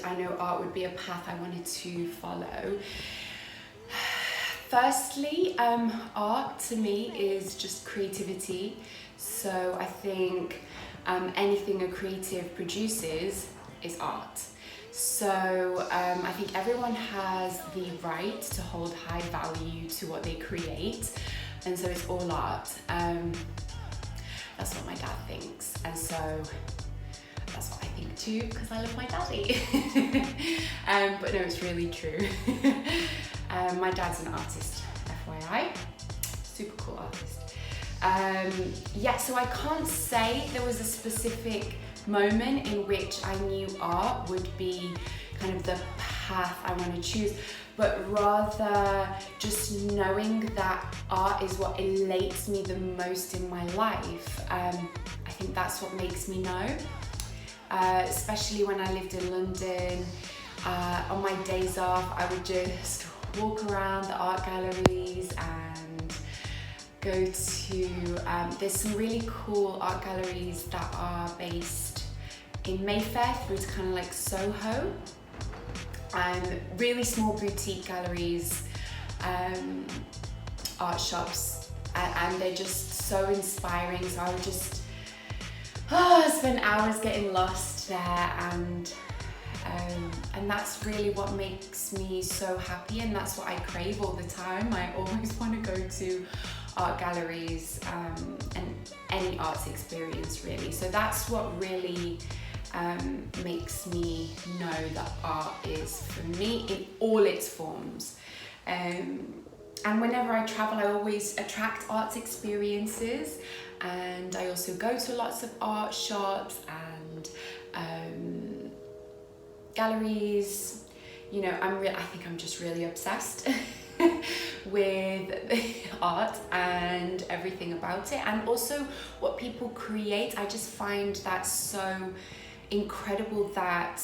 I know art would be a path I wanted to follow. Firstly, art to me is just creativity. So I think anything a creative produces is art. So I think everyone has the right to hold high value to what they create, and so it's all art. That's what my dad thinks, and so that's what I think too, because I love my daddy. But no, it's really true. My dad's an artist, FYI, super cool artist. Yeah, so I can't say there was a specific moment in which I knew art would be kind of the path I want to choose, but rather just knowing that art is what elates me the most in my life. I think that's what makes me know, especially when I lived in London. On my days off, I would just walk around the art galleries and go to, there's some really cool art galleries that are based in Mayfair through to kind of like Soho. Really small boutique galleries, art shops, and they're just so inspiring. So I would just spend hours getting lost there, and that's really what makes me so happy, and that's what I crave all the time. I always want to go to art galleries and any arts experience really. So that's what really makes me know that art is for me in all its forms. And whenever I travel, I always attract arts experiences, and I also go to lots of art shops and galleries. You know, I think I'm just really obsessed with art and everything about it, and also what people create. I just find that so incredible that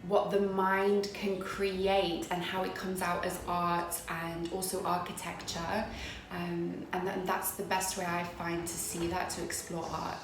what the mind can create and how it comes out as art, and also architecture, and that's the best way I find to see that, to explore art.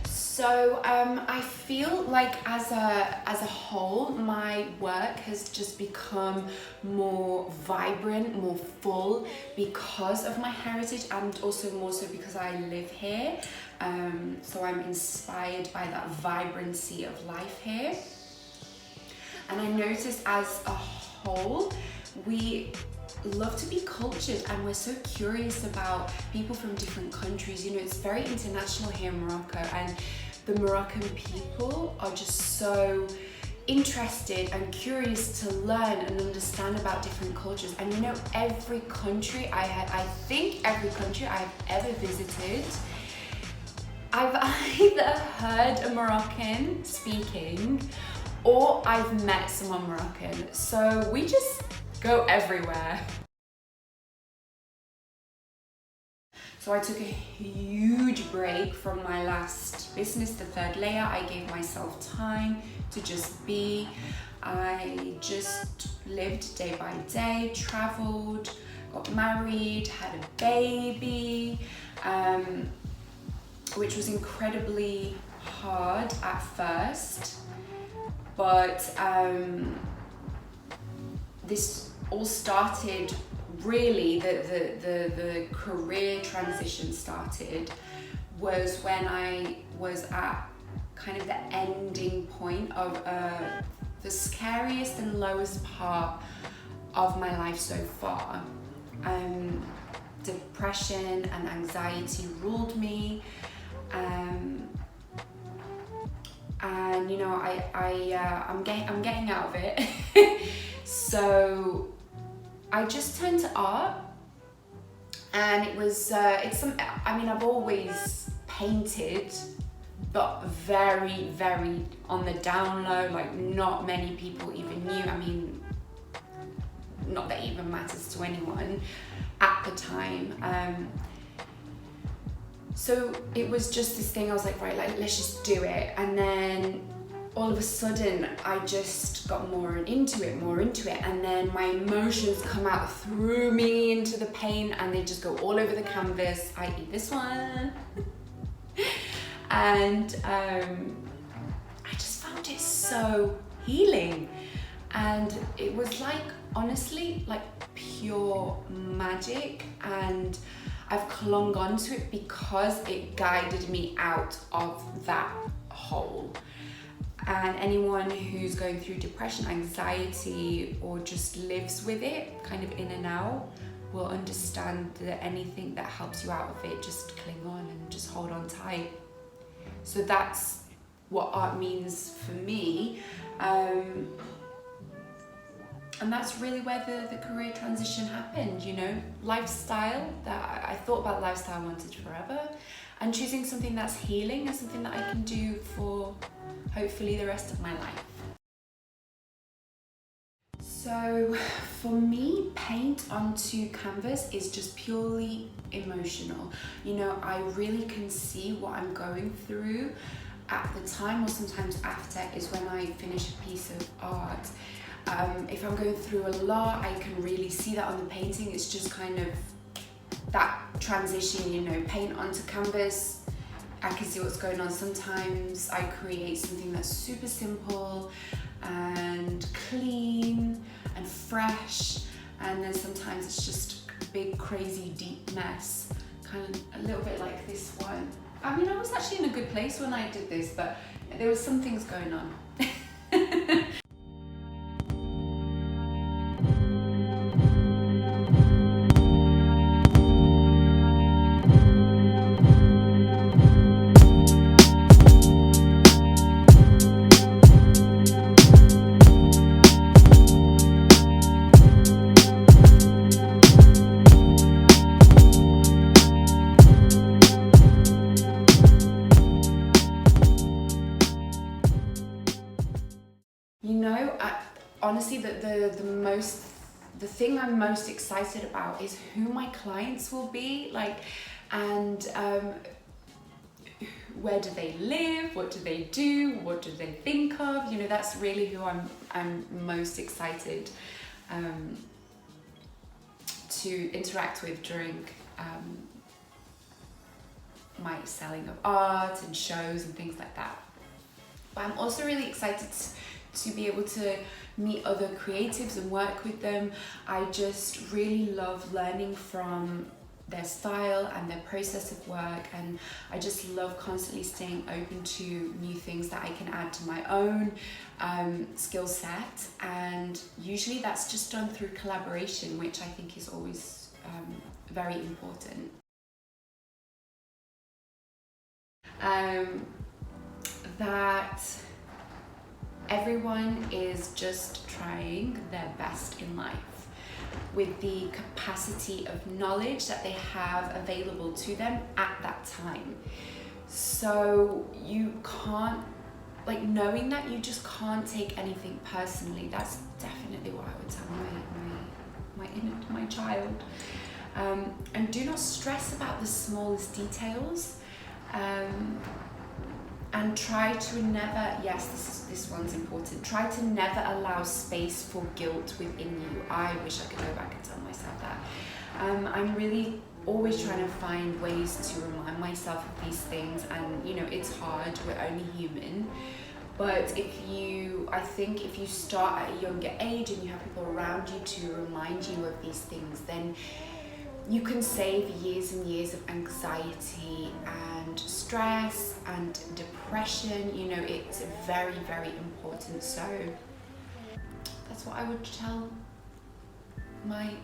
So I feel like as a whole, my work has just become more vibrant, more full because of my heritage, and also more so because I live here. So I'm inspired by that vibrancy of life here. And I noticed as a whole, we love to be cultured, and we're so curious about people from different countries. You know, it's very international here in Morocco, and the Moroccan people are just so interested and curious to learn and understand about different cultures. And you know, every country I think every country I've ever visited, I've either heard a Moroccan speaking or I've met someone Moroccan. So we just go everywhere. So I took a huge break from my last business, the third layer. I gave myself time to just be. I just lived day by day, traveled, got married, had a baby, which was incredibly hard at first. But this all started, really, the career transition started was when I was at kind of the ending point of the scariest and lowest part of my life so far. Depression and anxiety ruled me, and you know, I'm getting out of it. So I just turned to art, and it was I mean, I've always painted, but very, very on the down low. Like, not many people even knew. I mean, not that it even matters to anyone at the time. So it was just this thing, I was like, right, like, let's just do it. And then all of a sudden I just got more into it, and then my emotions come out through me into the paint, and they just go all over the canvas, i.e. this one. And I just found it so healing, and it was like, honestly, like pure magic, and I've clung on to it because it guided me out of that hole. And anyone who's going through depression, anxiety, or just lives with it, kind of in and out, will understand that anything that helps you out of it, just cling on and just hold on tight. So that's what art means for me. And that's really where the career transition happened, you know, lifestyle, that I thought about lifestyle I wanted forever, and choosing something that's healing and something that I can do for hopefully the rest of my life. So for me, paint onto canvas is just purely emotional. You know, I really can see what I'm going through at the time, or sometimes after, is when I finish a piece of art. If I'm going through a lot, I can really see that on the painting. It's just kind of that transition, you know, paint onto canvas, I can see what's going on. Sometimes I create something that's super simple and clean and fresh, and then sometimes it's just a big, crazy, deep mess, kind of a little bit like this one. I mean, I was actually in a good place when I did this, but there was some things going on. Honestly, the thing I'm most excited about is who my clients will be, like, and where do they live, what do they do, what do they think of, you know, that's really who I'm most excited to interact with during my selling of art and shows and things like that. But I'm also really excited to be able to meet other creatives and work with them. I just really love learning from their style and their process of work, and I just love constantly staying open to new things that I can add to my own skill set, and usually that's just done through collaboration, which I think is always very important. That everyone is just trying their best in life with the capacity of knowledge that they have available to them at that time. So you can't, like, knowing that, you just can't take anything personally. That's definitely what I would tell my child. And do not stress about the smallest details. And try to never, yes, this one's important, try to never allow space for guilt within you. I wish I could go back and tell myself that. I'm really always trying to find ways to remind myself of these things, and you know, it's hard, we're only human. But I think if you start at a younger age and you have people around you to remind you of these things, then you can save years and years of anxiety and stress and depression. You know, it's very, very important. So that's what I would tell my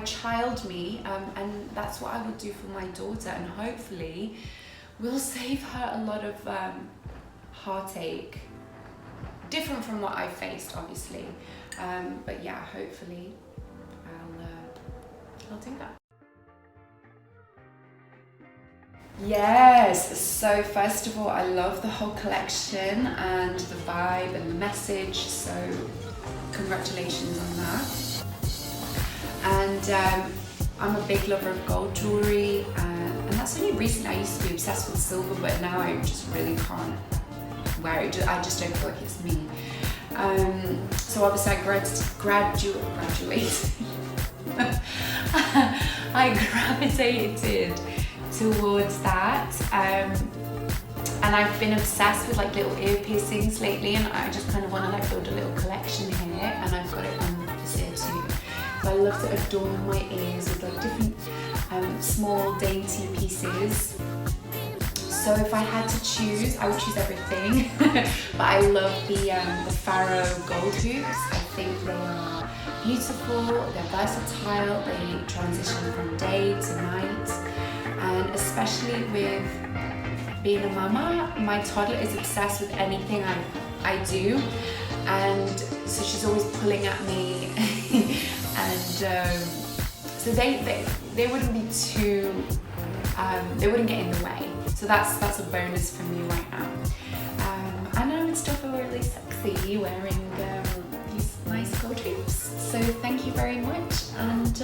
child me, and that's what I would do for my daughter, and hopefully will save her a lot of heartache, different from what I faced, obviously, but yeah, hopefully I'll do that. Yes, so first of all, I love the whole collection and the vibe and the message, so congratulations on that. And I'm a big lover of gold jewellery, and that's only recently. I used to be obsessed with silver, but now I just really can't wear it. I just don't feel like it's me. So obviously I graduated. I gravitated towards that, and I've been obsessed with like little ear piercings lately, and I just kind of want to like build a little collection here, and I've got it on this ear too. So I love to adorn my ears with like different small dainty pieces. So if I had to choose, I would choose everything. But I love the Pharaoh gold hoops. I think they are beautiful, they're versatile, they transition from day to night. And especially with being a mama, my toddler is obsessed with anything I do. And so she's always pulling at me. And so they wouldn't be too, they wouldn't get in the way. So that's a bonus for me right now. And I would still feel really sexy wearing these nice gold hoops. So thank you very much, and